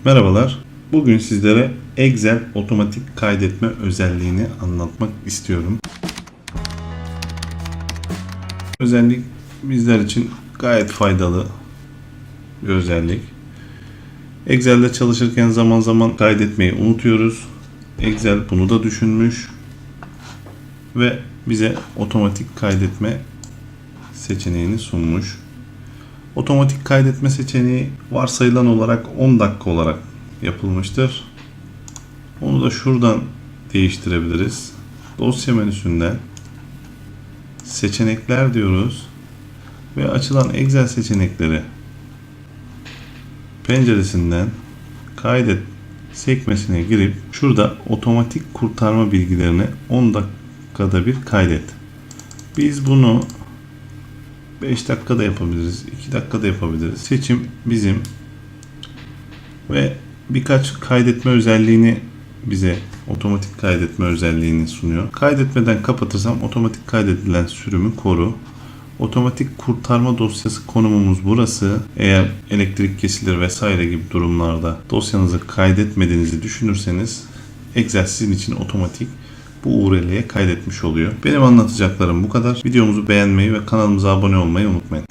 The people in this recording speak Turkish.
Merhabalar. Bugün sizlere Excel otomatik kaydetme özelliğini anlatmak istiyorum. Özellik bizler için gayet faydalı bir özellik. Excel'de çalışırken zaman zaman kaydetmeyi unutuyoruz. Excel bunu da düşünmüş ve bize otomatik kaydetme seçeneğini sunmuş. Otomatik kaydetme seçeneği varsayılan olarak 10 dakika olarak yapılmıştır. Onu da şuradan değiştirebiliriz. Dosya menüsünden seçenekler diyoruz ve açılan Excel seçenekleri penceresinden kaydet sekmesine girip şurada otomatik kurtarma bilgilerini 10 dakikada bir kaydet. Biz bunu 5 dakikada yapabiliriz, 2 dakikada yapabiliriz. Seçim bizim ve birkaç kaydetme özelliğini bize otomatik kaydetme özelliğini sunuyor. Kaydetmeden kapatırsam otomatik kaydedilen sürümü koru. Otomatik kurtarma dosyası konumumuz burası. Eğer elektrik kesilir vesaire gibi durumlarda dosyanızı kaydetmediğinizi düşünürseniz Excel sizin için otomatik bu URL'ye kaydetmiş oluyor. Benim anlatacaklarım bu kadar. Videomuzu beğenmeyi ve kanalımıza abone olmayı unutmayın.